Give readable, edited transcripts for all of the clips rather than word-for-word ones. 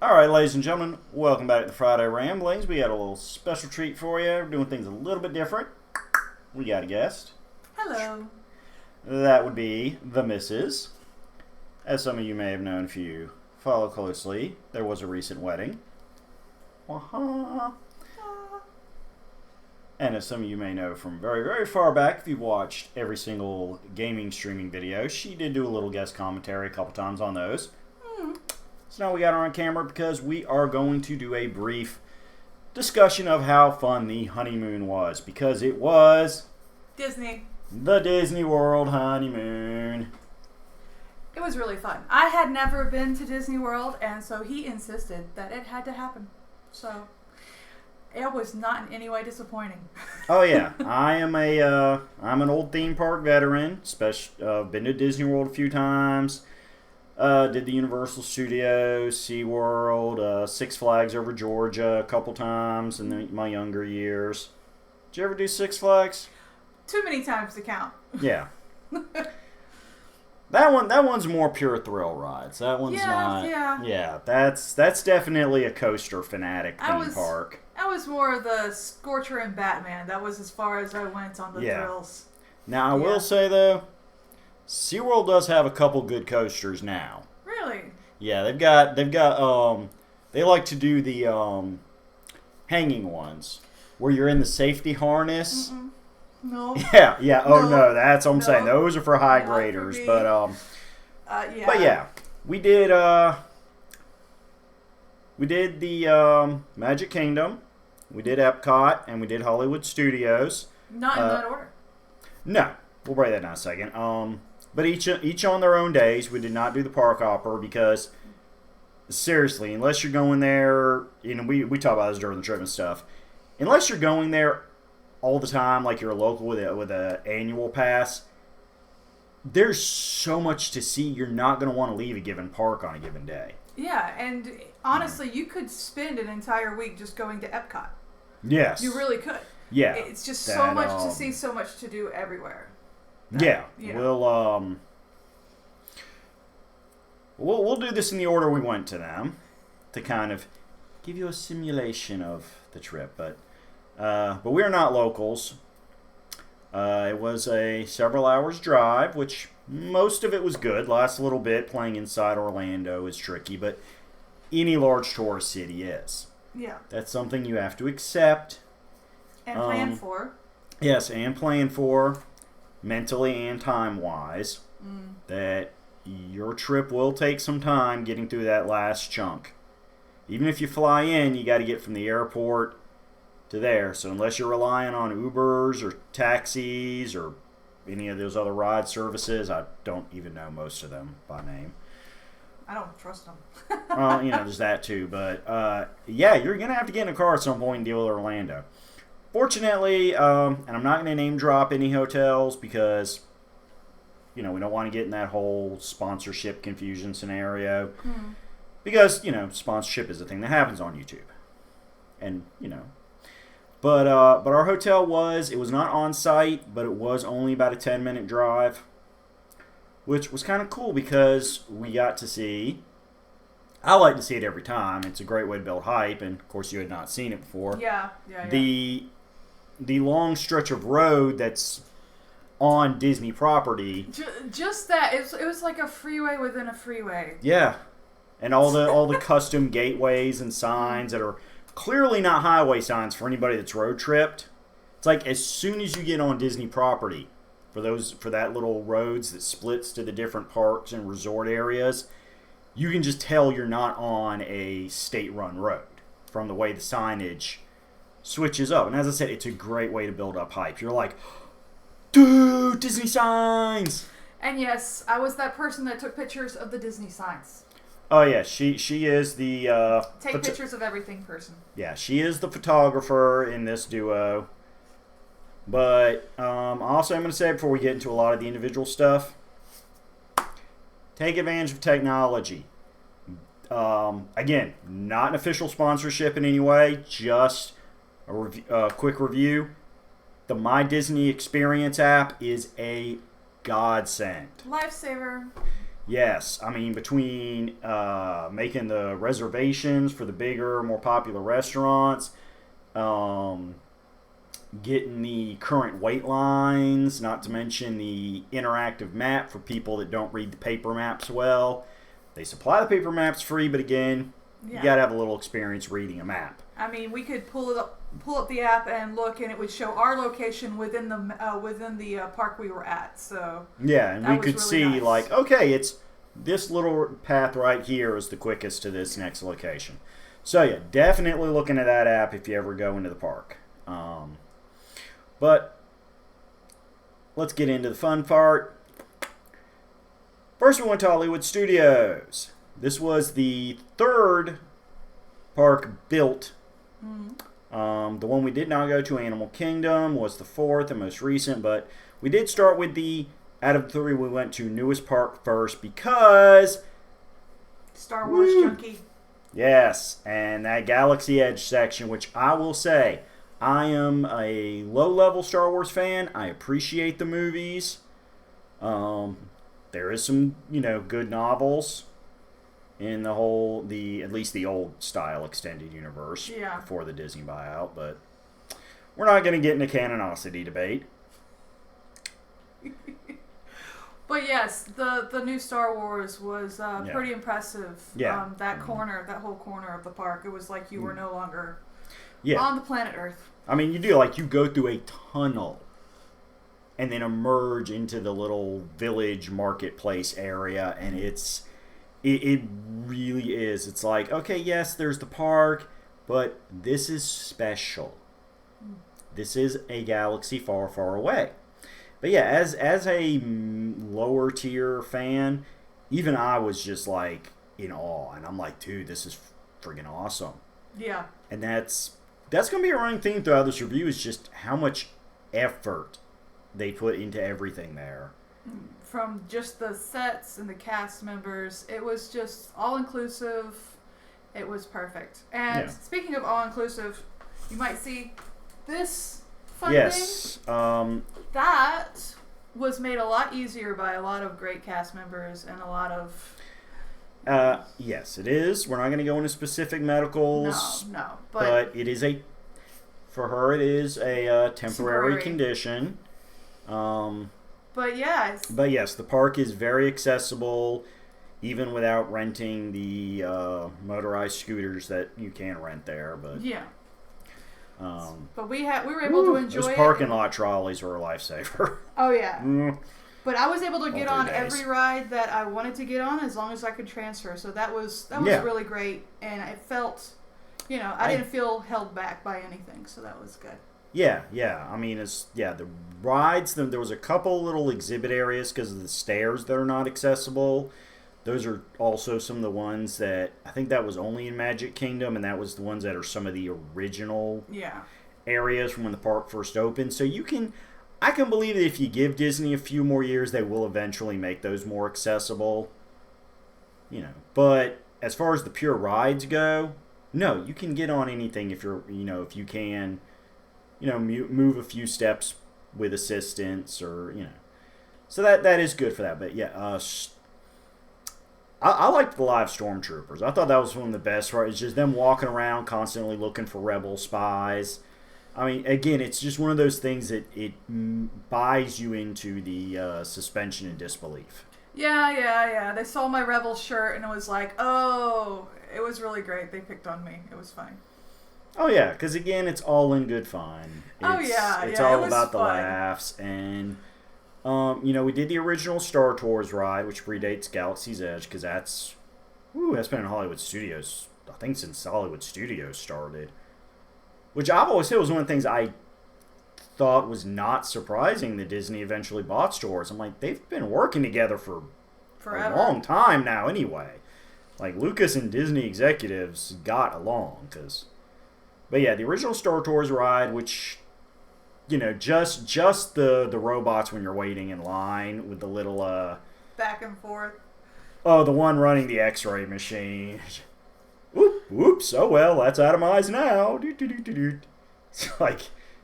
Alright, ladies and gentlemen, welcome back to the Friday Ramblings. We got a little special treat for you. We're doing things a little bit different. We got a guest. Hello. That would be the Missus. As some of you may have known if you follow closely, there was a recent wedding. And as some of you may know from very, very far back, if you've watched every single gaming streaming video, she did do a little guest commentary a couple times on those. So now we got her on camera because we are going to do a brief discussion of how fun the honeymoon was. Because it was Disney. the Disney World honeymoon. It was really fun. I had never been to Disney World, and so he insisted that it had to happen. So it was not in any way disappointing. Oh yeah, I'm an old theme park veteran. Been to Disney World a few times. Did the Universal Studios, SeaWorld, Six Flags over Georgia a couple times in my younger years. Did you ever do Six Flags? Too many times to count. Yeah. That one's more pure thrill rides. That one's not. Yeah. Yeah, that's definitely a coaster fanatic theme park. I was more the Scorcher and Batman. That was as far as I went on the thrills. Now I will say though, SeaWorld does have a couple good coasters now. Really? Yeah, they've got they like to do the hanging ones where you're in the safety harness. Mm-mm. No. Yeah. Oh no, that's what I'm saying. Those are for high Not graders, for me. but Yeah. But yeah, we did the Magic Kingdom, we did Epcot, and we did Hollywood Studios. Not in that order. No, we'll break that down in a second. But each on their own days. We did not do the Park Hopper because seriously, unless you're going there, we talk about this during the trip and stuff. Unless you're going there all the time, like you're a local with a annual pass, there's so much to see. You're not going to want to leave a given park on a given day. Yeah, and honestly, you could spend an entire week just going to Epcot. Yes, You really could. Yeah, It's just so much to see, so much to do everywhere. Yeah, we'll do this in the order we went to them to kind of give you a simulation of the trip, but we are not locals. It was a several hours drive, which most of it was good. Last little bit playing inside Orlando is tricky, but any large tourist city is. Yeah. That's something you have to accept. And plan for. Yes, and plan for, mentally and time-wise, that your trip will take some time getting through that last chunk. Even if you fly in, you got to get from the airport to there. So unless you're relying on Ubers or taxis or any of those other ride services, I don't even know most of them by name. I don't trust them. Well, there's that too. But yeah, you're going to have to get in a car at some point and deal with Orlando. Fortunately, and I'm not going to name drop any hotels because, we don't want to get in that whole sponsorship confusion scenario. Because, sponsorship is a thing that happens on YouTube. And, But our hotel it was not on site, but it was only about a 10-minute drive. Which was kind of cool because we got to see, I like to see it every time. It's a great way to build hype, and of course you had not seen it before. Yeah. The long stretch of road that's on Disney property. Just that it was like a freeway within a freeway. Yeah, and all the custom gateways and signs that are clearly not highway signs for anybody that's road tripped. It's like as soon as you get on Disney property, for that little roads that splits to the different parks and resort areas, you can just tell you're not on a state-run road from the way the signage switches up. And as I said, it's a great way to build up hype. You're like, dude, Disney signs! And yes, I was that person that took pictures of the Disney signs. Oh yeah, she is the take pictures of everything person. Yeah, she is the photographer in this duo. But also I'm going to say before we get into a lot of the individual stuff, take advantage of technology. Again, not an official sponsorship in any way, just a quick review. The My Disney Experience app is a godsend. Lifesaver. Yes, I mean between making the reservations for the bigger, more popular restaurants, um, getting the current wait lines, not to mention the interactive map for people that don't read the paper maps well. They supply the paper maps free, but again, you Yeah. got to have a little experience reading a map. I mean, we could pull up the app and look, and it would show our location within the park we were at. So Yeah, and that we was could really see nice. like, okay, it's this little path right here is the quickest to this next location. So yeah, definitely looking at that app if you ever go into the park. But let's get into the fun part. First, we went to Hollywood Studios. This was the third park built. The one we did not go to, Animal Kingdom, was the fourth and most recent, but we did start with out of the three, we went to newest park first because, Star Wars Woo. junkie. yes, and that Galaxy Edge section, which I will say, I am a low-level Star Wars fan. I appreciate the movies. There is some, good novels in at least the old style extended universe Yeah. before the Disney buyout, but we're not going to get into canonicity debate. But yes, the new Star Wars was Yeah. pretty impressive. Yeah. That whole corner of the park, it was like you were no longer Yeah. on the planet Earth. I mean, you go through a tunnel and then emerge into the little village marketplace area, and it really is. It's like, okay, yes, there's the park, but this is special. This is a galaxy far, far away. But yeah, as a lower tier fan, even I was just like in awe, and I'm like, dude, this is friggin' awesome. Yeah. And that's going to be a running theme throughout this review, is just how much effort they put into everything there. From just the sets and the cast members, it was just all inclusive. It was perfect. And Yeah. speaking of all inclusive, you might see this fun Yes. thing. That was made a lot easier by a lot of great cast members and a lot of Yes, it is. We're not going to go into specific medicals, no, but it is for her, it is a temporary Temporary. condition. but yeah, But yes, the park is very accessible, even without renting the motorized scooters that you can rent there. But yeah. um, But we were able to enjoy those it. parking lot trolleys were a lifesaver. Oh yeah. Mm. But I was able to get All on 3 days. every ride that I wanted to get on as long as I could transfer. So that was Yeah. really great, and it felt, I didn't feel held back by anything. So that was good. Yeah. I mean, the rides. There was a couple little exhibit areas because of the stairs that are not accessible. Those are also some of the ones that I think that was only in Magic Kingdom, and that was the ones that are some of the original Yeah. areas from when the park first opened. So I can believe that if you give Disney a few more years, they will eventually make those more accessible. But as far as the pure rides go, no, you can get on anything if if you can, move a few steps with assistance or. So that is good for that. But yeah, I liked the live stormtroopers. I thought that was one of the best. Right, it's just them walking around constantly looking for rebel spies. I mean, again, it's just one of those things that it buys you into the suspension of disbelief. Yeah. They saw my Rebel shirt and it was like, oh, it was really great. They picked on me. It was fine. Oh yeah, because again, it's all in good fun. It's it all was about the fun. laughs, and we did the original Star Tours ride, which predates Galaxy's Edge, because that's been in Hollywood Studios, I think, since Hollywood Studios started. Which I've always said was one of the things I thought was not surprising that Disney eventually bought Star Wars. I'm like, they've been working together for Forever. a long time now anyway. Like, Lucas and Disney executives got along. But yeah, the original Star Tours ride, which, just the robots when you're waiting in line with the little, Back and forth. the one running the X-ray machine. Whoops, oh well, that's atomized now. It's like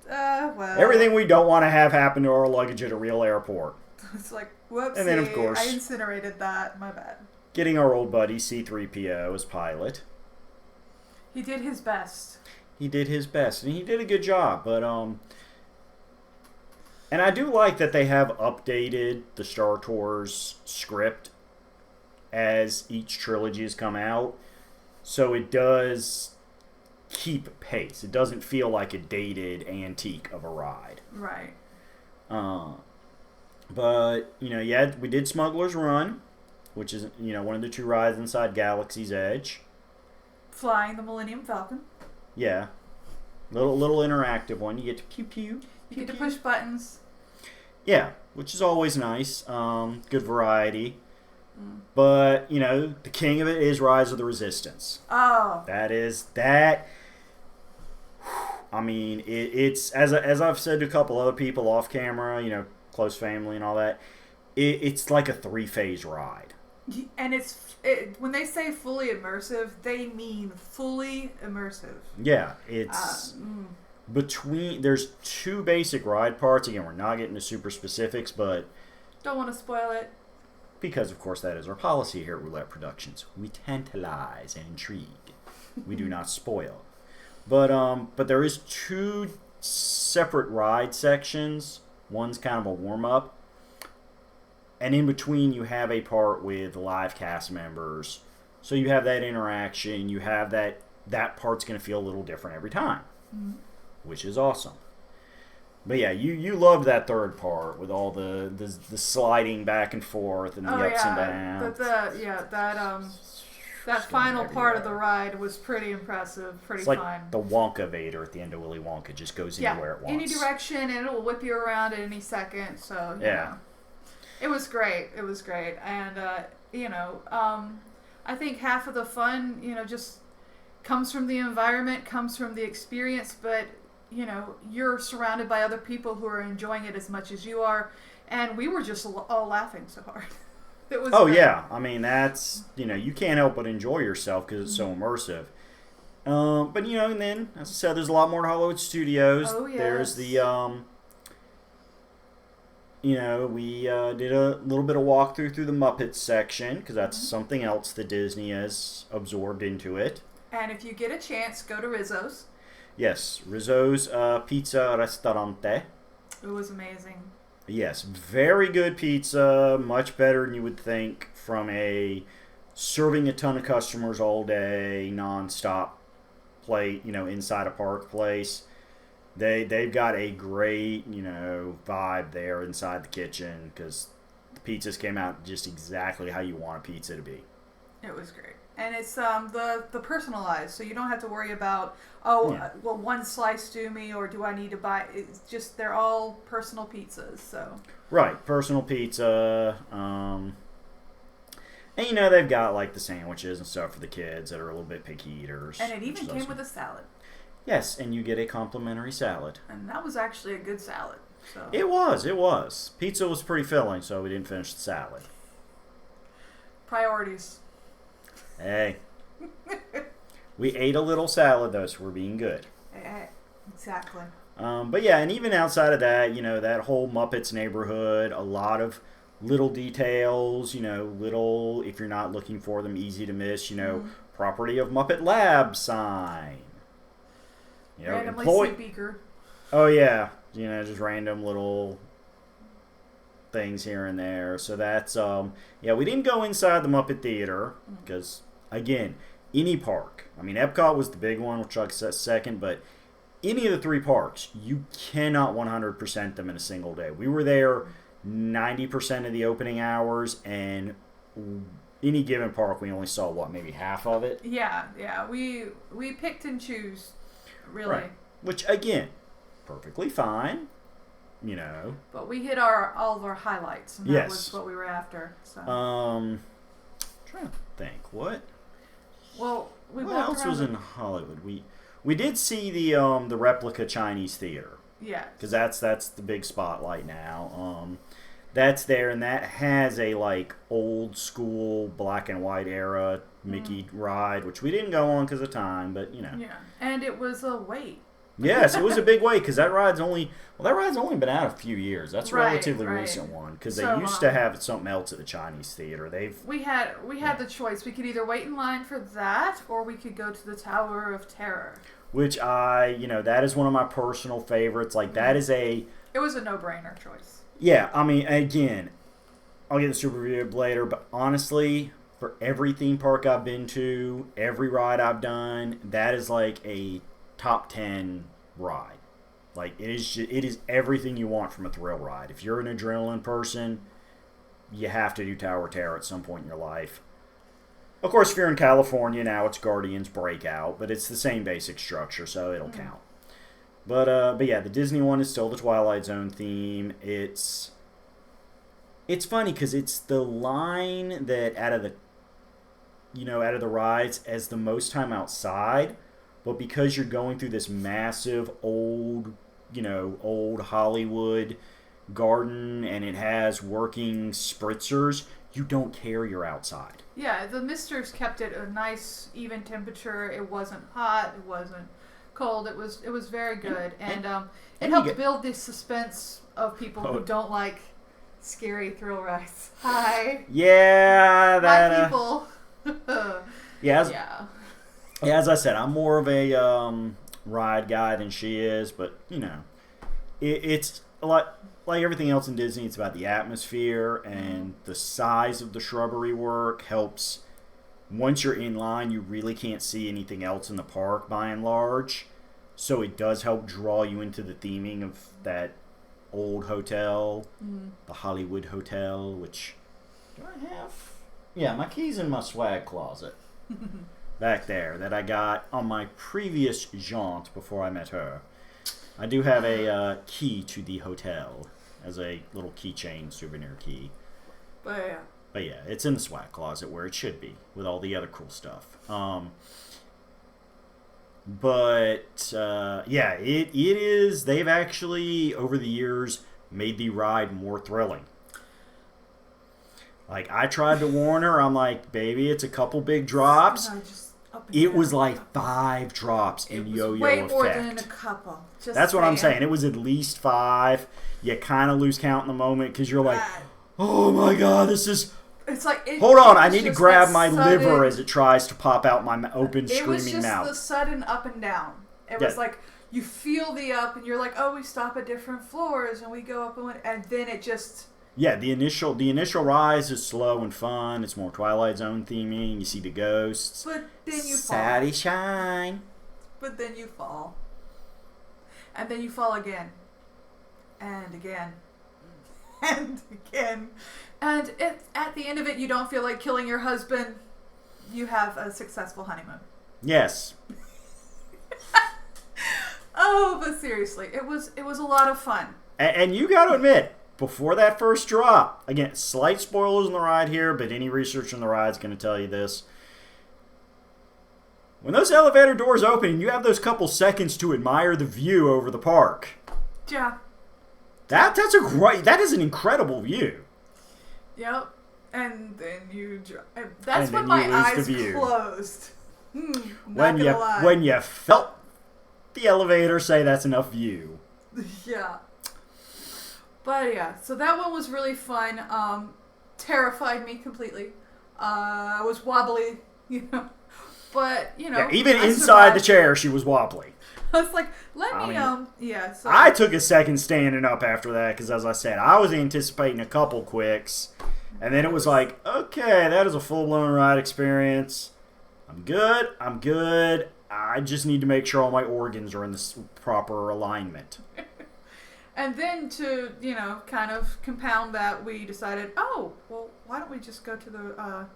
Well. everything we don't want to have happen to our luggage at a real airport. It's like, Whoopsie. And then, of course, I incinerated that. My bad. getting our old buddy C-3PO as pilot. He did his best. He did his best, and he did a good job. But and I do like that they have updated the Star Tours script as each trilogy has come out, so it does keep pace. It doesn't feel like a dated antique of a ride. Right. But yeah, we did Smuggler's Run, which is one of the 2 rides inside Galaxy's Edge. Flying the Millennium Falcon. Yeah, little interactive one. You get to pew pew. You get to push buttons. Yeah, which is always nice. Good variety. But, the king of it is Rise of the Resistance. Oh. That. I mean, it's, as I've said to a couple other people off camera, close family and all that, it's like a 3-phase ride. And when they say fully immersive, they mean fully immersive. Yeah, it's... there's 2 basic ride parts. Again, we're not getting to super specifics, but... Don't want to spoil it. Because, of course, that is our policy here at Roulette Productions. We tantalize and intrigue. We do not spoil. But there is 2 separate ride sections. One's kind of a warm-up. And in between, you have a part with live cast members. So you have that interaction. You have that part's going to feel a little different every time. Mm-hmm. Which is awesome. But yeah, you loved that 3rd part with all the sliding back and forth and the ups and downs. That final part of the ride was pretty impressive, pretty fun. It's like the Wonka Vader at the end of Willy Wonka, just goes anywhere it wants. Any direction, and it will whip you around at any second. So yeah, it was great. It was great, and I think half of the fun, just comes from the environment, comes from the experience, but you're surrounded by other people who are enjoying it as much as you are, and we were just all laughing so hard. It was great. Yeah, I mean, that's, you can't help but enjoy yourself because it's so immersive. But and then, as I said, there's a lot more to Hollywood Studios. Oh, yes. There's the we did a little bit of walkthrough through the Muppets section because that's something else that Disney has absorbed into it. And if you get a chance, go to Rizzo's. Yes, Rizzo's Pizza Ristorante. It was amazing. Yes, very good pizza, much better than you would think from a serving a ton of customers all day, non-stop plate, inside a park place. They've got a great, vibe there inside the kitchen because the pizzas came out just exactly how you want a pizza to be. It was great. And it's the personalized, so you don't have to worry about, will one slice do me, or do I need to buy? It's just, they're all personal pizzas, so. Right, personal pizza. And they've got like the sandwiches and stuff for the kids that are a little bit picky eaters. And it even came with a salad. Yes, and you get a complimentary salad. And that was actually a good salad. So. It was. Pizza was pretty filling, so we didn't finish the salad. Priorities. Hey. We ate a little salad, though, so we're being good. Exactly. But yeah, and even outside of that, that whole Muppets neighborhood, a lot of little details, little, if you're not looking for them, easy to miss, property of Muppet Lab sign. Randomly see Beaker. Oh, yeah. Just random little things here and there. So that's, we didn't go inside the Muppet Theater because, again, any park. I mean, Epcot was the big one, which I'll say second, but any of the 3 parks, you cannot 100% them in a single day. We were there 90% of the opening hours, and any given park, we only saw, maybe half of it? Yeah. We picked and choose, really. Right. Which, again, perfectly fine, But we hit all of our highlights, and that was what we were after. So. I'm trying to think. What? Well, what else was in Hollywood? We did see the replica Chinese theater. Yeah. Because that's the big spotlight now. That's there, and that has a old school black and white era Mickey ride, which we didn't go on because of time, but Yeah, and it was a wait. Yes, it was a big wait because that ride's only been out a few years. That's a Right, relatively right. recent one because So, they used to have something else at the Chinese theater. We had the choice. We could either wait in line for that, or we could go to the Tower of Terror. Which that is one of my personal favorites. Like that is It was a no-brainer choice. yeah. I mean, again, I'll get the super review later, but honestly, for every theme park I've been to, every ride I've done, that is like a top 10 ride. Like it is everything you want from a thrill ride. If you're an adrenaline person, you have to do Tower of Terror at some point in your life. Of course, if you're in California now, it's Guardians Breakout, but it's the same basic structure, so it'll count. But yeah, the Disney one is still the Twilight Zone theme. It's funny because it's the line that out of the rides as the most time outside, but because you're going through this massive old Hollywood garden and it has working spritzers, you don't care you're outside. Yeah, the misters kept it a nice even temperature. It wasn't hot. It wasn't cold. It was very good, and it helped build the suspense of people who don't like scary thrill rides. Hi. Yeah, that. Hi, people. Yeah. Yeah, as I said, I'm more of a ride guy than she is, but it's a lot like everything else in Disney. It's about the atmosphere and the size of the shrubbery work helps. Once you're in line, you really can't see anything else in the park by and large, so it does help draw you into the theming of that old hotel, the Hollywood Hotel. Which do I have? Yeah, my key's in my swag closet. Back there that I got on my previous jaunt before I met her. I do have a key to the hotel as a little keychain souvenir key. But yeah, it's in the swag closet where it should be with all the other cool stuff. Yeah, it is. They've actually over the years made the ride more thrilling. Like I tried to warn her. I'm like, baby, it's a couple big drops. It was like 5 drops in yo-yo effect. Way more than a couple. That's what I'm saying. It was at least 5. You kind of lose count in the moment because you're like, oh my god, this is... It's like... Hold on, I need to grab my liver as it tries to pop out my open, screaming mouth. It was just the sudden up and down. It was like, you feel the up and you're like, oh, we stop at different floors and we go up and then it just... Yeah, the initial rise is slow and fun. It's more Twilight Zone theming. You see the ghosts. But then you fall. Sadie shine. But then you fall. And then you fall again. And again. And again. And at the end of it, you don't feel like killing your husband. You have a successful honeymoon. Yes. Oh, but seriously, it was a lot of fun. And you got to admit, before that first drop, again, slight spoilers in the ride here, but any research on the ride is going to tell you this. When those elevator doors open, you have those couple seconds to admire the view over the park. Yeah. That is an incredible view. Yep. And then that's when my eyes closed. When you felt the elevator say that's enough view. Yeah. But yeah, so that one was really fun. Terrified me completely. I was wobbly, But, Yeah, even inside the chair, she was wobbly. I was like, yeah. So I took a second standing up after that because, as I said, I was anticipating a couple quicks. And then it was like, okay, that is a full-blown ride experience. I'm good. I just need to make sure all my organs are in the proper alignment. And then to, kind of compound that, we decided, oh, well, why don't we just go to the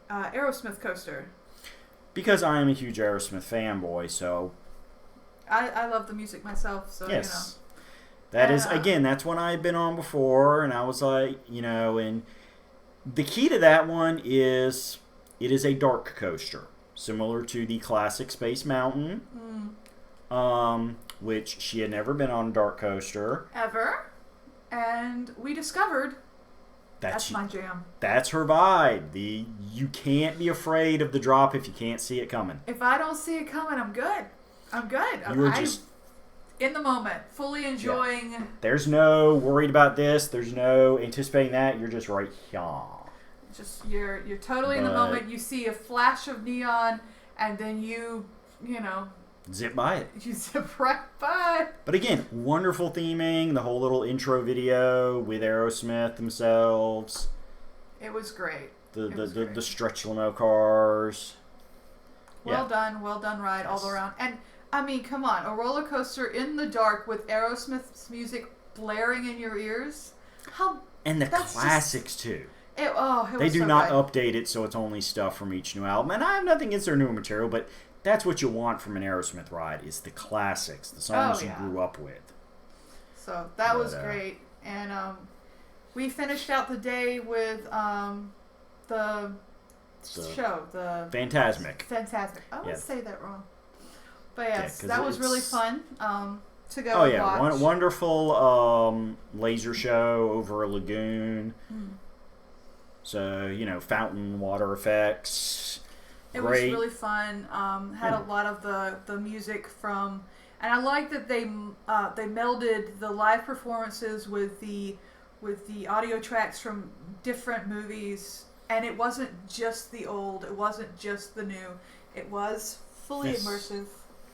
Aerosmith coaster? Because I am a huge Aerosmith fanboy, so... I love the music myself, so, yes. That is, again, that's one I had been on before, and I was like, and the key to that one is it is a dark coaster, similar to the classic Space Mountain. Which she had never been on a dark coaster. Ever. And we discovered that's my jam. That's her vibe. You can't be afraid of the drop if you can't see it coming. If I don't see it coming, I'm good. in the moment, fully enjoying. There's no worried about this. There's no anticipating that. You're just right here. Just you're totally in the moment. You see a flash of neon, and then you know, zip by it. you zip right by. But again, wonderful theming. The whole little intro video with Aerosmith themselves. It was great. The stretch limo cars. Well done ride all around. And I mean, come on, a roller coaster in the dark with Aerosmith's music blaring in your ears. And the classics too. It they was do so not good. update it, so it's only stuff from each new album. And I have nothing against their newer material, but that's what you want from an Aerosmith ride: is the classics, the songs you grew up with. So that was great, and we finished out the day with the show, the Phantasmic. I always say that wrong, but yes, 'cause that was really fun to go. Oh yeah, watch. wonderful laser show over a lagoon. So fountain water effects. It was really fun. Had a lot of the music from, and I like that they melded the live performances with the audio tracks from different movies, and it wasn't just the old, it wasn't just the new, it was fully immersive.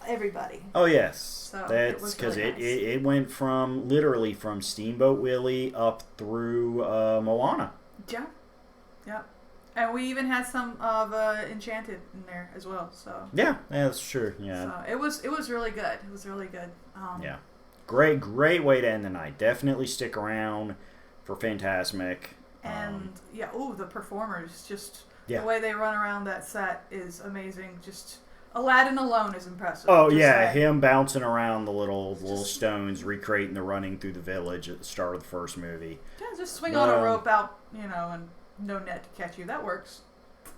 Everybody. Oh yes, so that's because really nice. it went literally from Steamboat Willie up through Moana. Yeah. And we even had some of Enchanted in there as well. So yeah, that's true. Yeah. So it was really good. It was really good. Yeah. Great way to end the night. Definitely stick around for Phantasmic. And the performers, just the way they run around that set is amazing. Just Aladdin alone is impressive. Oh him bouncing around the little stones, recreating the running through the village at the start of the first movie. Yeah, just swing on a rope out, and no net to catch you. That works.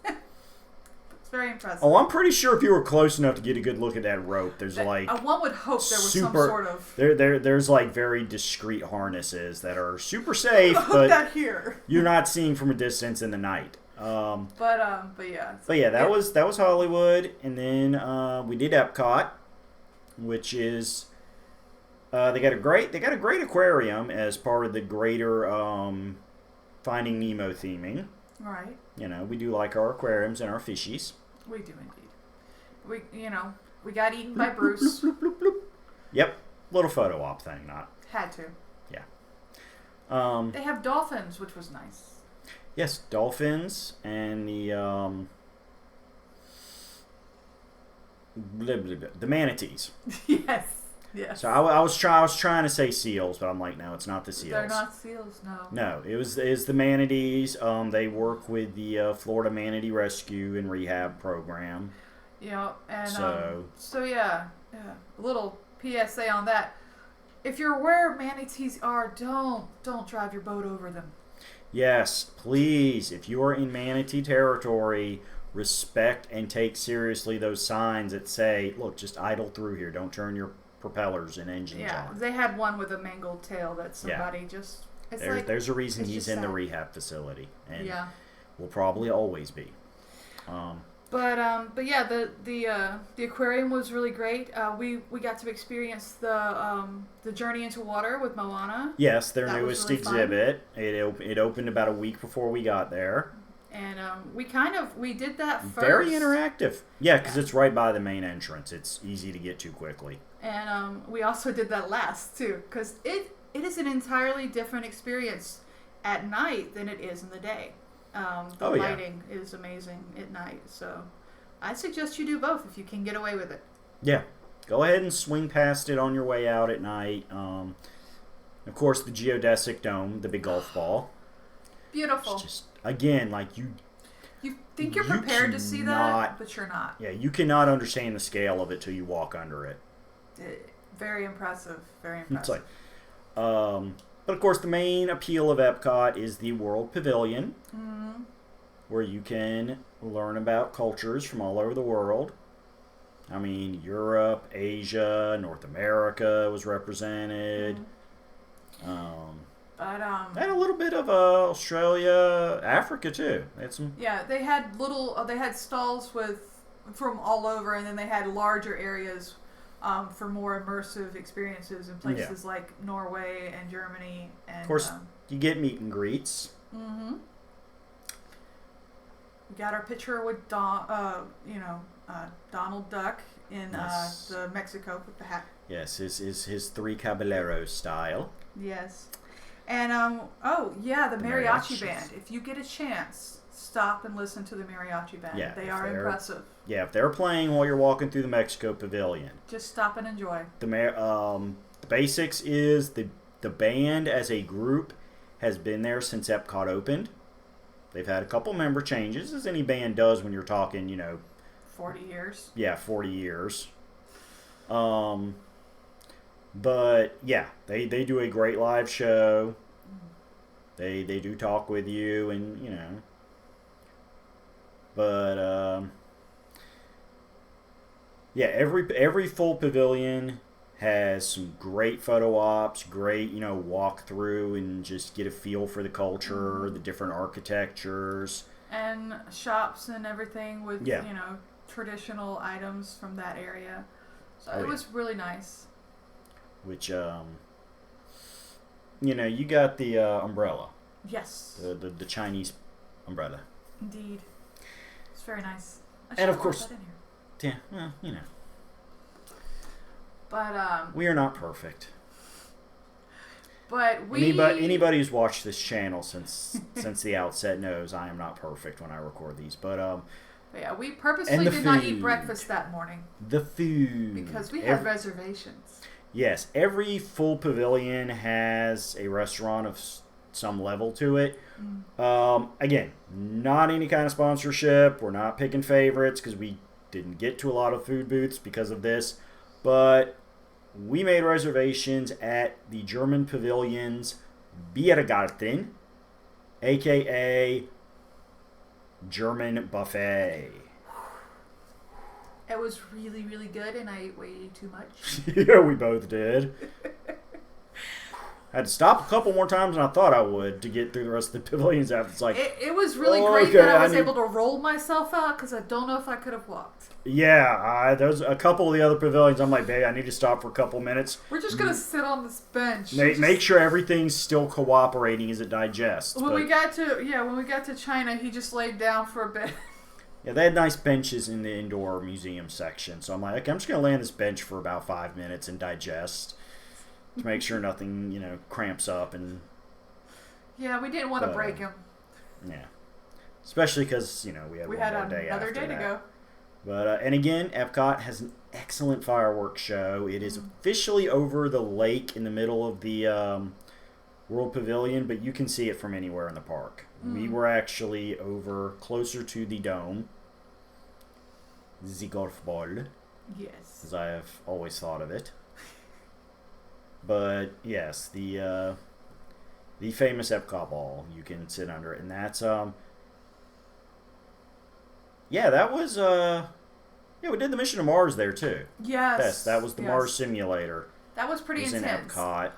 It's very impressive. Oh, I'm pretty sure if you were close enough to get a good look at that rope, there's one would hope there was some sort of there's very discreet harnesses that are super safe, but that here. You're not seeing from a distance in the night. But yeah. But yeah, that was Hollywood, and then we did Epcot, which is they got a great aquarium as part of the greater Finding Nemo theming. Right. We do like our aquariums and our fishies. We do indeed. We got eaten by Bruce. Bloop, bloop, bloop. Yep, little photo op thing, not. Had to. Yeah. They have dolphins, which was nice. Yes, dolphins and the manatees. Yes. So I was trying to say seals, but I'm like, no, it's not the seals. They're not seals, no. No, it's the manatees. They work with the Florida Manatee Rescue and Rehab Program. And so yeah, a little PSA on that. If you're where manatees are, don't drive your boat over them. Yes, please. If you are in manatee territory, respect and take seriously those signs that say, look, just idle through here. Don't turn your propellers and engines on. They had one with a mangled tail that somebody just... There's a reason he's in the rehab facility. And will probably always be. But yeah, the aquarium was really great. We got to experience the journey into water with Moana. Yes, their newest exhibit. It opened about a week before we got there. And we did that first. Very interactive. Yeah, because it's right by the main entrance. It's easy to get to quickly. And we also did that last too, because it is an entirely different experience at night than it is in the day. The lighting is amazing at night, so I suggest you do both if you can get away with it. Yeah, go ahead and swing past it on your way out at night. Of course, the geodesic dome, the big golf ball. Beautiful. It's just, again, you think you're prepared to see that, but you're not. Yeah, you cannot understand the scale of it till you walk under it. Very impressive. Very impressive. It's but of course, the main appeal of Epcot is the World Pavilion, where you can learn about cultures from all over the world. I mean, Europe, Asia, North America was represented. And a little bit of Australia, Africa too. They had some. Yeah, they had stalls from all over, and then they had larger areas for more immersive experiences in places like Norway and Germany. And, of course, you get meet and greets. Mm-hmm. We got our picture with Donald Duck in the Mexico with the hat. Yes, his Three Caballeros style. Yes. And the mariachi band. If you get a chance, stop and listen to the mariachi band. Yeah, they are impressive. Yeah, if they're playing while you're walking through the Mexico Pavilion, just stop and enjoy. The basics is the band as a group has been there since Epcot opened. They've had a couple member changes, as any band does when you're talking, 40 years. Yeah, 40 years. But yeah, they do a great live show. They do talk with you, and but yeah, every full pavilion has some great photo ops, great walk through and just get a feel for the culture, the different architectures, and shops and everything with traditional items from that area. So it was really nice. Which you got the umbrella. Yes. The Chinese umbrella. Indeed. It's very nice. And of course, that in here. Yeah, well, But we are not perfect. But anybody who's watched this channel since the outset knows I am not perfect when I record these. But yeah, we purposely did not eat breakfast that morning. The food, because we had reservations. Yes, every full pavilion has a restaurant of some level to it. Again, not any kind of sponsorship. We're not picking favorites because we didn't get to a lot of food booths because of this. But we made reservations at the German Pavilion's Biergarten, a.k.a. German Buffet. It was really, really good, and I ate way too much. Yeah, we both did. I had to stop a couple more times than I thought I would to get through the rest of the pavilions after. It's like it was really great that I was able to roll myself out because I don't know if I could have walked. Yeah, there's a couple of the other pavilions. I'm like, babe, I need to stop for a couple minutes. We're just gonna sit on this bench. Make sure everything's still cooperating as it digests. When we got to China, he just laid down for a bit. Yeah, they had nice benches in the indoor museum section. So I'm like, okay, I'm just going to lay on this bench for about 5 minutes and digest to make sure nothing, cramps up. And yeah, we didn't want to break him. Yeah. Especially because, we had another day to go. But, and again, Epcot has an excellent fireworks show. It is officially over the lake in the middle of the World Pavilion, but you can see it from anywhere in the park. We were actually over closer to the dome, the golf ball. Yes. As I have always thought of it. But yes, the famous Epcot ball, you can sit under it, and that's that was we did the Mission to Mars there too. Yes. That was the Mars simulator. That was pretty intense. In Epcot.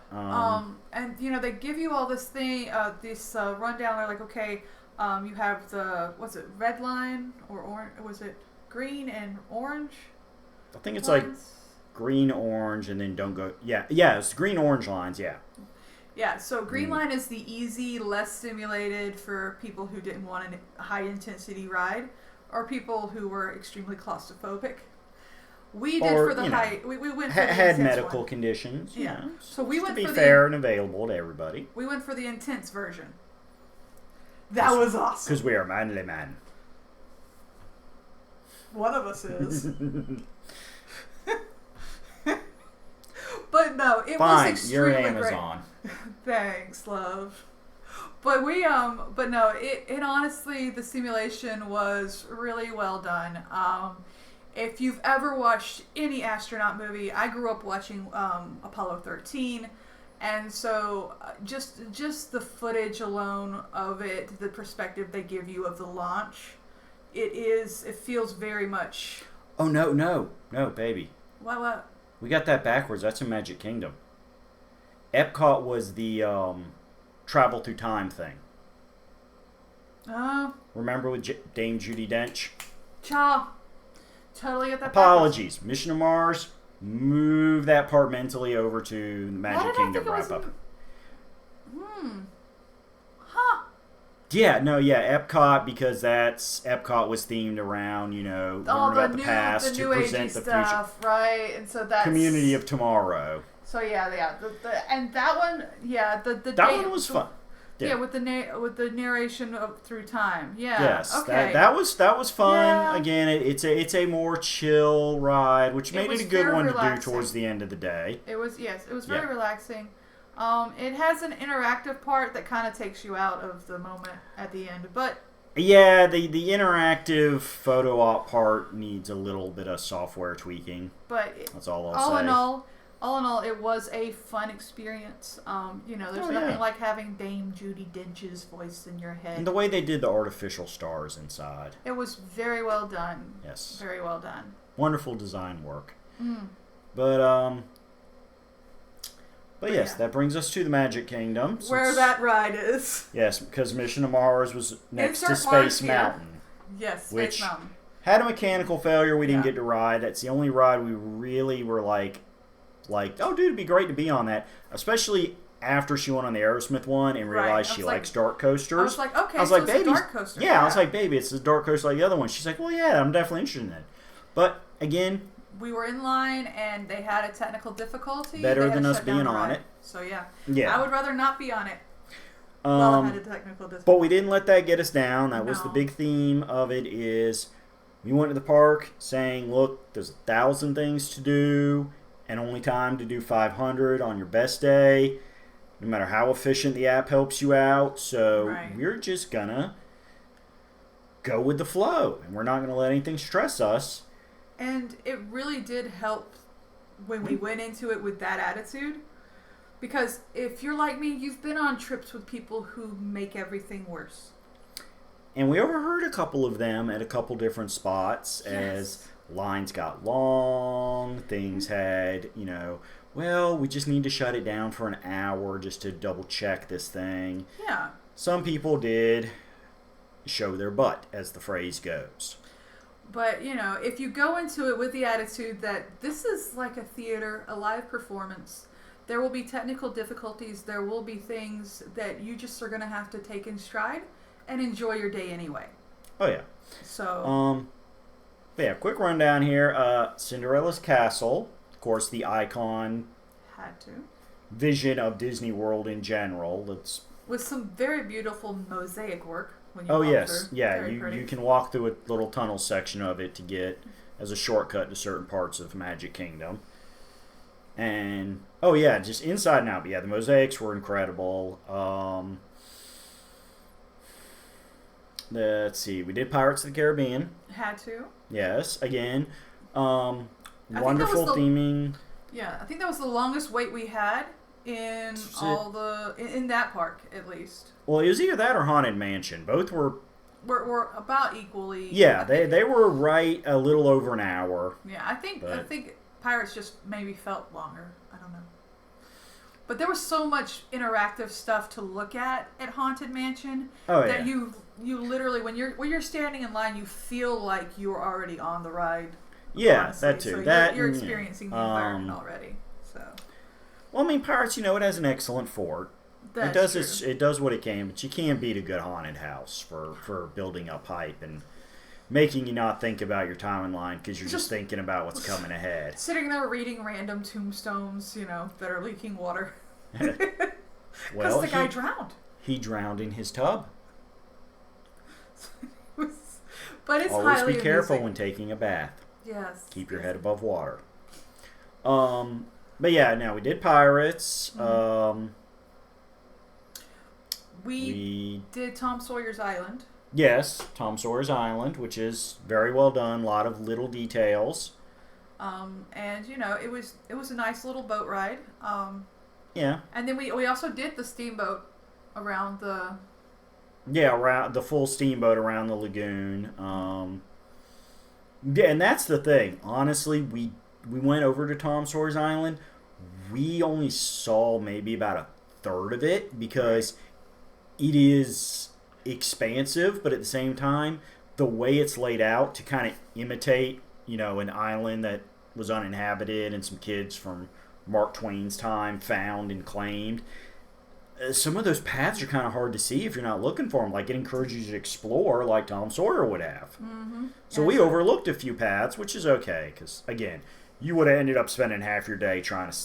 And they give you all this thing, this rundown. They're like, okay, you have the red line or orange? Was it green and orange? I think it's lines? Like green, orange, and then don't go. Yeah, it's green, orange lines. Yeah. Yeah. So green line is the easy, less stimulated for people who didn't want a high intensity ride, or people who were extremely claustrophobic. We did for the high. We went for the had medical conditions. Yeah. So we went to be for fair and available to everybody. We went for the intense version. That was awesome. Because we are manly man. One of us is. But no, it was extremely you're Amazon. Great. Thanks, love. But but no, it honestly, the simulation was really well done. If you've ever watched any astronaut movie, I grew up watching Apollo 13, and so just the footage alone of it, the perspective they give you of the launch, it feels very much. Oh no, baby. What? We got that backwards. That's in Magic Kingdom. Epcot was the travel through time thing. Remember with Dame Judi Dench? Cha. Totally get that. Apologies. Mission to Mars, move that part mentally over to Why Magic did I Kingdom think it wrap was? up. Huh. Yeah, no, yeah, Epcot, because Epcot was themed around, learn All about the the past the to new agey present the future stuff, right? And so that's community of tomorrow. So yeah. And that one, yeah, the That day, one was fun. Yeah, with the narration through time. Yeah. Yes, Okay. that was fun. Yeah. Again, it's a more chill ride, which made was it a good very one to relaxing. do towards the end of the day. It was very Yeah. relaxing. It has an interactive part that kind of takes you out of the moment at the end, but Yeah, the interactive photo op part needs a little bit of software tweaking. That's all I'll say. All in all, it was a fun experience. There's nothing like having Dame Judi Dench's voice in your head. And the way they did the artificial stars inside. It was very well done. Yes. Very well done. Wonderful design work. Mm. But yes, yeah. that brings us to the Magic Kingdom. Where that ride is. Yes, because Mission to Mars was next to Insert mark Space here. Mountain. Yes, Space Which Mountain. had a mechanical failure we didn't Yeah. get to ride. That's the only ride we really were like, oh, dude, it'd be great to be on that. Especially after she went on the Aerosmith one and Right. realized I she was like- likes dark coasters. I was like, okay, I was so like, it's baby, a dark coaster. yeah, I was like, baby, it's a dark coaster like the other one. She's like, well, yeah, I'm definitely interested in it. But again, we were in line and they had a technical difficulty. Better They had than to us shut down being the on ride. it. So yeah. yeah. I would rather not be on it. Well, it had a technical difficulty. But we didn't let that get us down. That was the No. big theme of it. Is we went to the park saying, look, there's 1,000 things to do, and only time to do 500 on your best day. No matter how efficient the app helps you out, so Right. we're just gonna go with the flow, and we're not gonna let anything stress us. And it really did help when we went into it with that attitude. Because if you're like me, you've been on trips with people who make everything worse. And we overheard a couple of them at a couple different spots as lines got long, things had, well, we just need to shut it down for an hour just to double check this thing. Yeah. Some people did show their butt, as the phrase goes. But, if you go into it with the attitude that this is like a theater, a live performance, there will be technical difficulties, there will be things that you just are going to have to take in stride and enjoy your day anyway. Oh, yeah. So, But yeah, quick rundown here. Cinderella's Castle, of course, the icon had to. vision of Disney World in general. That's With some very beautiful mosaic work when you Oh walk yes, through. yeah. Very You pretty. can walk through a little tunnel section of it to get as a shortcut to certain parts of Magic Kingdom. And oh yeah, just inside and out. But yeah, the mosaics were incredible. Let's see, we did Pirates of the Caribbean. Had to. Yes, again, that wonderful was the- theming. Yeah, I think that was the longest wait we had in in that park at least. Well, it was either that or Haunted Mansion. Both were. We're about equally. Yeah, I think- they were right a little over an hour. Yeah, I think But- Pirates just maybe felt longer. I don't know. But there was so much interactive stuff to look at Haunted Mansion Oh that yeah. you literally when you're standing in line you feel like you're already on the ride. Yeah, honestly. that too. So that you're and, experiencing the environment already. So Well, I mean, Pirates, it has an excellent fort. that's true. It does what it can, but you can't beat a good haunted house for building up hype and making you not think about your time in line because you're just thinking about what's coming ahead. Sitting there reading random tombstones, that are leaking water. Because Well, the guy drowned. he drowned in his tub. But it's Always highly be careful amusing. when taking a bath. Yes. Keep your head above water. But yeah, now we did Pirates. We did Tom Sawyer's Island. Yes, Tom Sawyer's Island, which is very well done. A lot of little details. And it was a nice little boat ride. Yeah. And then we also did the steamboat around the. Yeah, around the full steamboat around the lagoon. Yeah, and that's the thing. Honestly, we went over to Tom Sawyer's Island. We only saw maybe about a third of it because it is expansive, but at the same time, the way it's laid out to kind of imitate, an island that was uninhabited and some kids from Mark Twain's time found and claimed. Some of those paths are kind of hard to see if you're not looking for them. Like, it encourages you to explore like Tom Sawyer would have. Mm-hmm. So we overlooked a few paths, which is okay, because, again, you would have ended up spending half your day trying to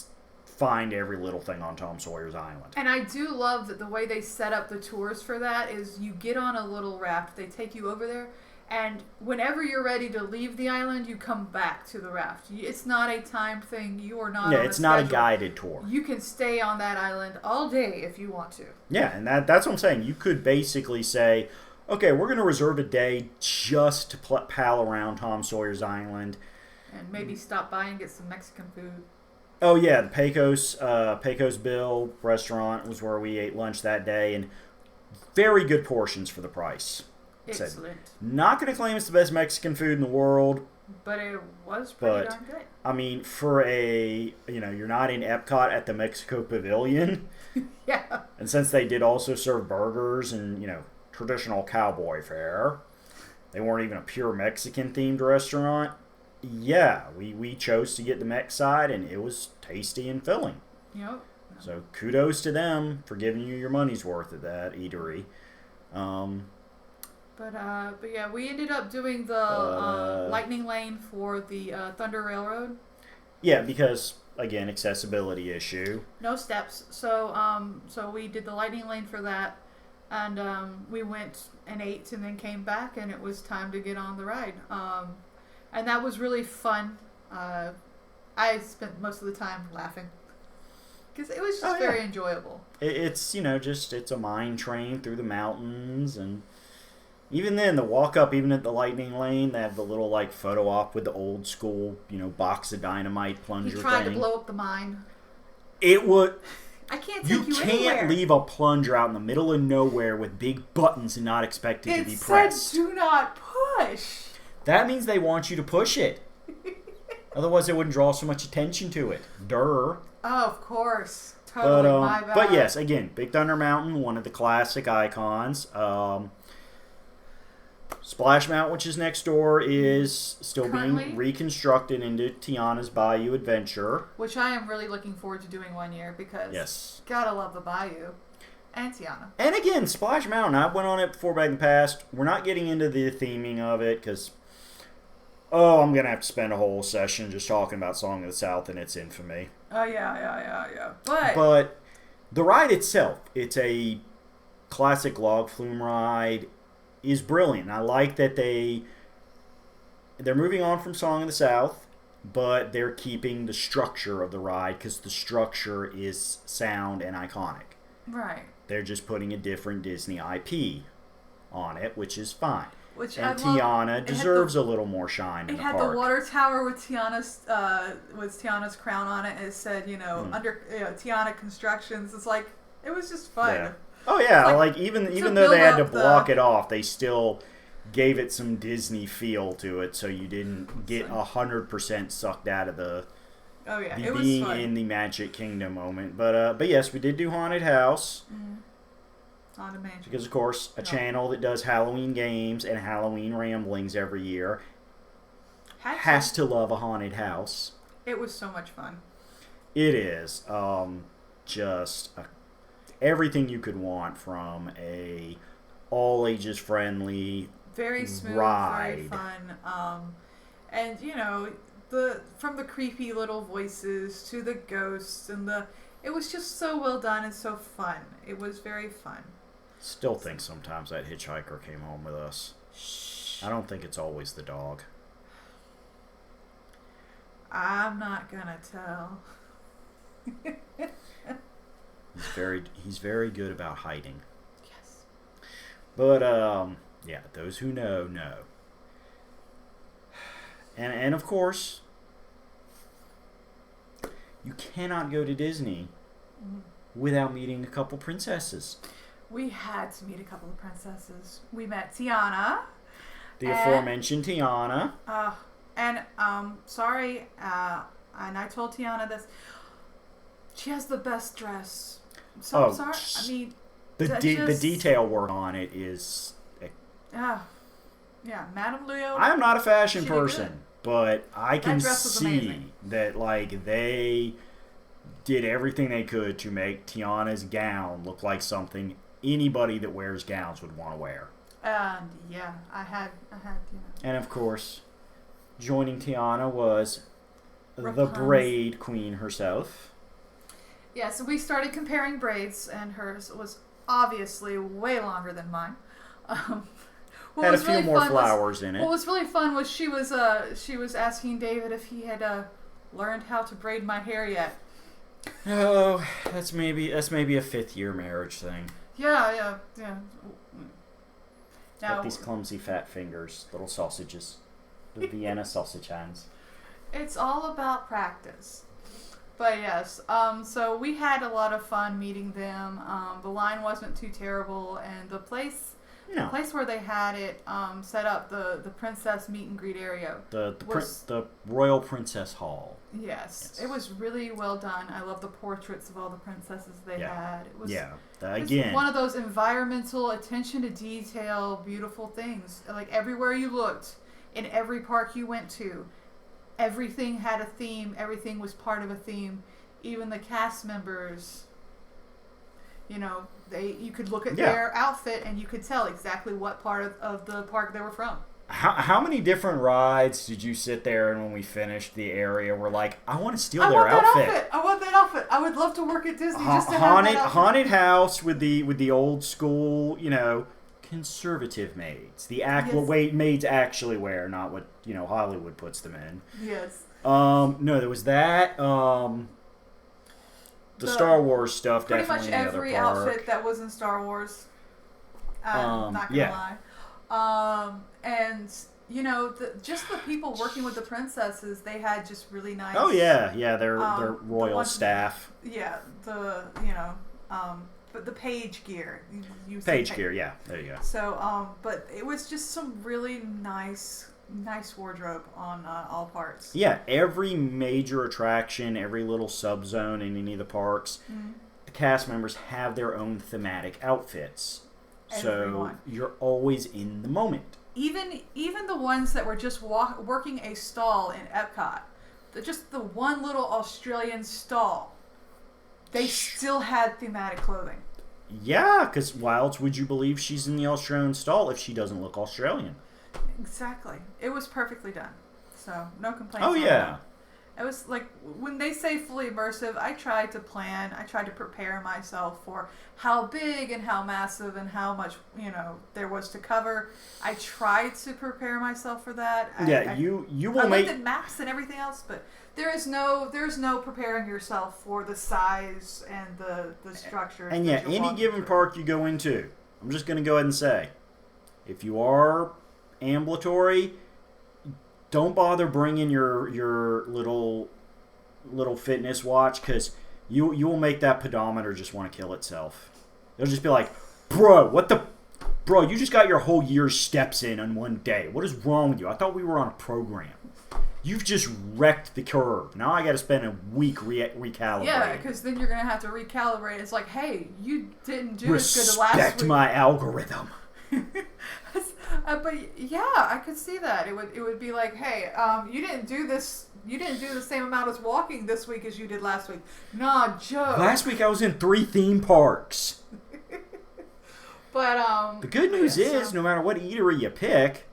find every little thing on Tom Sawyer's Island. And I do love that the way they set up the tours for that is you get on a little raft, they take you over there, and whenever you're ready to leave the island, you come back to the raft. It's not a timed thing. You are not. Yeah, on it's a not a schedule. guided tour. You can stay on that island all day if you want to. Yeah, and that's what I'm saying. You could basically say, okay, we're going to reserve a day just to pal around Tom Sawyer's Island. And maybe stop by and get some Mexican food. Oh, yeah, the Pecos Bill restaurant was where we ate lunch that day, and very good portions for the price. Excellent. Not going to claim it's the best Mexican food in the world. But it was pretty darn good. I mean, for you're not in Epcot at the Mexico Pavilion. Yeah. And since they did also serve burgers and, traditional cowboy fare, they weren't even a pure Mexican-themed restaurant. Yeah, we chose to get the Mex side, and it was tasty and filling. Yep. So kudos to them for giving you your money's worth at that eatery. But yeah, we ended up doing the Lightning Lane for the Thunder Railroad. Yeah, because again, accessibility issue. No steps, so we did the Lightning Lane for that, and we went and ate and then came back, and it was time to get on the ride. And that was really fun. I spent most of the time laughing because it was just very enjoyable. It's it's a mine train through the mountains, and even then the walk up, even at the Lightning Lane, they have the little photo op with the old school box of dynamite plunger. He tried thing. to blow up the mine. It would. I can't take You you can't anywhere. leave a plunger out in the middle of nowhere with big buttons and not expect it to be pressed. It said, "Do not push." That means they want you to push it. Otherwise, they wouldn't draw so much attention to it. Durr. Oh, of course. Totally my bad. But yes, again, Big Thunder Mountain, one of the classic icons. Splash Mountain, which is next door, is still being reconstructed into Tiana's Bayou Adventure. Which I am really looking forward to doing one year because gotta love the Bayou. And Tiana. And again, Splash Mountain, I went on it before back in the past. We're not getting into the theming of it because, I'm going to have to spend a whole session just talking about Song of the South and its infamy. Oh, yeah. But the ride itself, it's a classic log flume ride, is brilliant. I like that they're moving on from Song of the South, but they're keeping the structure of the ride because the structure is sound and iconic. Right. They're just putting a different Disney IP on it, which is fine. And Tiana deserves a little more shine in the park. It had the water tower with Tiana's crown on it. It said, under Tiana Constructions. It's like, it was just fun. Yeah. Oh yeah, even though they had to block it off, they still gave it some Disney feel to it, so you didn't get 100% sucked out of the it was being fun. in the Magic Kingdom moment. But yes, we did do Haunted House. Haunted Mansion. Because of course, a channel that does Halloween games and Halloween ramblings every year has to love a haunted house. It was so much fun. It is everything you could want from a all ages friendly very smooth ride. Very fun, and from the creepy little voices to the ghosts and it was just so well done and so fun. It was very fun. Still think sometimes that hitchhiker came home with us. Shh. I don't think it's always the dog. I'm not gonna tell. He's very good about hiding. Yes. But those who know. And of course, you cannot go to Disney without meeting a couple princesses. We had to meet a couple of princesses. We met Tiana. The aforementioned Tiana. And I told Tiana this. She has the best dress. So sorry. I mean, the detail work on it is. Yeah, Madame Leo. I am not a fashion person. but I can dress was see amazing. that like they did everything they could to make Tiana's gown look like something anybody that wears gowns would want to wear. And yeah, I had, And of course, joining Tiana was the Rapunzel. braid queen herself. Yeah, so we started comparing braids, and hers was obviously way longer than mine. What Had a was few really more fun flowers in What it. was really fun was she was asking David if he had learned how to braid my hair yet. Oh, that's maybe a 5th-year marriage thing. Yeah. Got Now these clumsy fat fingers, little sausages, the Vienna sausage hands. it's all about practice. But yes, so we had a lot of fun meeting them. The line wasn't too terrible, and the place No, where they had it set up, the princess meet and greet area. the Royal Princess Hall. Yes, it was really well done. I love the portraits of all the princesses they had. It was Yeah, it was again, one of those environmental attention to detail, beautiful things. Like everywhere you looked, in every park you went to, everything had a theme. Everything was part of a theme. Even the cast members, you could look at their outfit and you could tell exactly what part of the park they were from. how many different rides did you sit there and when we finished the area we're like, I want to steal I their want that outfit. outfit. I want that outfit. I would love to work at Disney just to have Haunted that outfit. haunted house with the old school, conservative maids. What maids actually wear, not what Hollywood puts them in. Yes. No, there was that. The Star Wars stuff. Pretty Definitely much in the other every park. outfit that was in Star Wars. I'm not gonna yeah. lie. And just the people working with the princesses, they had just really nice. Oh yeah, their the royal ones- staff. Yeah, but the page gear. You said Page gear, yeah. There you go. So, but it was just some really nice wardrobe on all parts. Yeah, every major attraction, every little subzone in any of the parks, the cast members have their own thematic outfits. Everyone. So you're always in the moment. Even the ones that were just working a stall in Epcot, just the one little Australian stall, they still had thematic clothing. Yeah, because why else would you believe she's in the Australian stall if she doesn't look Australian? Exactly. It was perfectly done. So, no complaints. Oh, on yeah. that. It was like, when they say fully immersive, I tried to prepare myself for how big and how massive and how much, there was to cover. I tried to prepare myself for that. You will I make... looked at maps and everything else, but there's no preparing yourself for the size and the structure. And yeah, any given park you go into, I'm just going to go ahead and say, if you are ambulatory, don't bother bringing your little fitness watch, because you will make that pedometer just want to kill itself. It'll just be like, bro, you just got your whole year's steps in one day. What is wrong with you? I thought we were on a program. You've just wrecked the curve. Now I got to spend a week recalibrating. Yeah, because then you're gonna have to recalibrate. It's like, hey, you didn't do as good as last week. Respect my algorithm. But yeah, I could see that. It would be like, hey, you didn't do this. You didn't do the same amount of walking this week as you did last week. Nah, Joe. Last week I was in 3 theme parks. But the good news is, no matter what eatery you pick,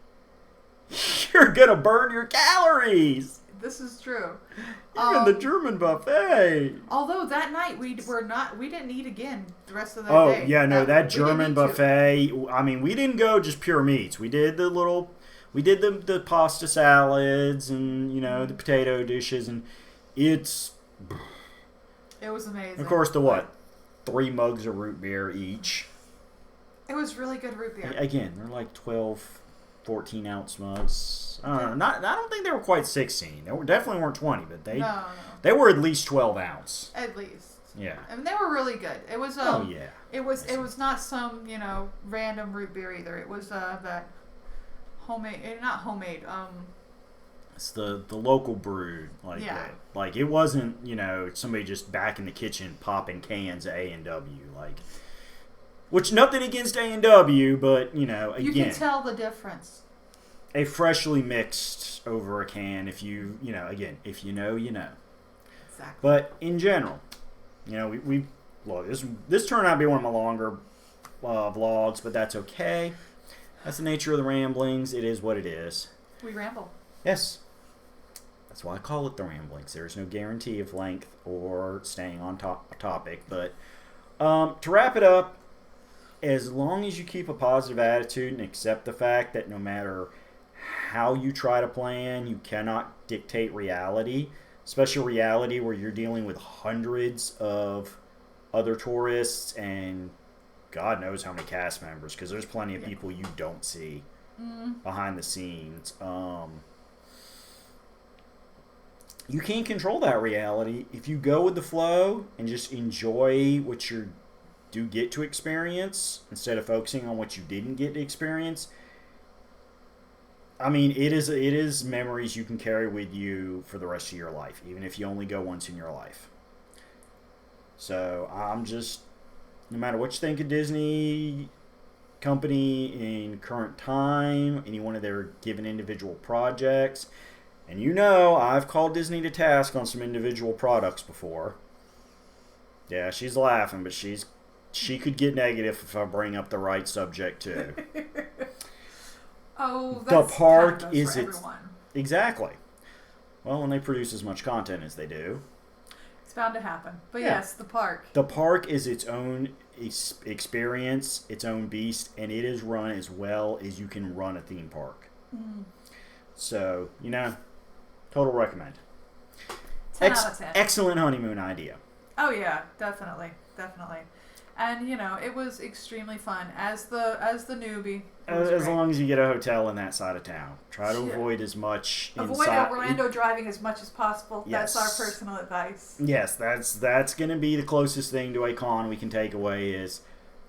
you're gonna burn your calories. This is true. Even the German buffet. Although that night we didn't eat again the rest of the day. Oh yeah, no, that we German didn't need to. buffet. I mean, we didn't go just pure meats. We did the pasta salads and the potato dishes, and it was amazing. of course 3 mugs of root beer each. It was really good root beer. Again, they're like 12, 14 ounce mugs. I don't know. I don't think they were quite 16. They definitely weren't 20, but No. they were at least 12 ounce. At least. Yeah. I mean, they were really good. It was Oh yeah. It was not some random root beer either. It was that homemade, not homemade. It's the local brewed Yeah. Like it wasn't somebody just back in the kitchen popping cans of A&W which nothing against A&W, but again, You can tell the difference. a freshly mixed over a can. If you know, again, if you know, you know. Exactly. But in general, you know, we look, this turned out to be one of my longer vlogs, but that's okay. That's the nature of the ramblings. It is what it is. We ramble. Yes. That's why I call it the ramblings. There's no guarantee of length or staying on topic. But to wrap it up, as long as you keep a positive attitude and accept the fact that no matter how you try to plan, you cannot dictate reality, especially reality where you're dealing with hundreds of other tourists and God knows how many cast members, because there's plenty of people you don't see behind the scenes. You can't control that reality. If you go with the flow and just enjoy what you do get to experience instead of focusing on what you didn't get to experience, I mean, it is memories you can carry with you for the rest of your life, even if you only go once in your life. So I'm just, no matter what you think of Disney company in current time, any one of their given individual projects, and you know I've called Disney to task on some individual products before. Yeah, she's laughing, but she could get negative if I bring up the right subject too. Oh, that's the park kind of is for its everyone. Exactly. Well, when they produce as much content as they do, It's bound to happen. But Yeah. yes, the park. the park is its own experience, its own beast, and it is run as well as you can run a theme park. So, you know, total recommend. 10 out of 10. Excellent honeymoon idea. Oh yeah, definitely, definitely. And you know, it was extremely fun as the newbie. It was As great. long as you get a hotel in that side of town. Try to Yeah. avoid as much Avoid inside. Orlando driving as much as possible. Yes. That's our personal advice. Yes, that's going to be the closest thing to a con we can take away is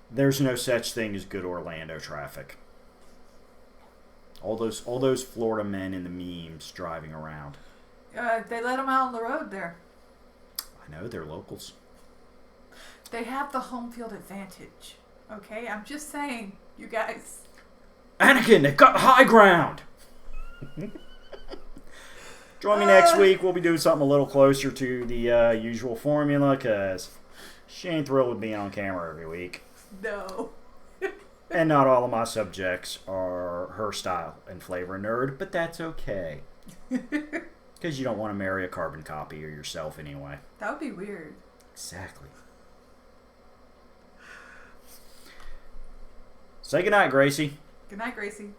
there's no such thing as good Orlando traffic. All those Florida men in the memes driving around. They let them out on the road there. I know they're locals. They have the home field advantage. Okay, I'm just saying, you guys. Anakin, they've got the high ground. Join me next week. We'll be doing something a little closer to the usual formula because she ain't thrilled with being on camera every week. No. And not all of my subjects are her style and flavor nerd, but that's okay. Because you don't want to marry a carbon copy of yourself anyway. That would be weird. Exactly. Say goodnight, Gracie. Good night, Gracie.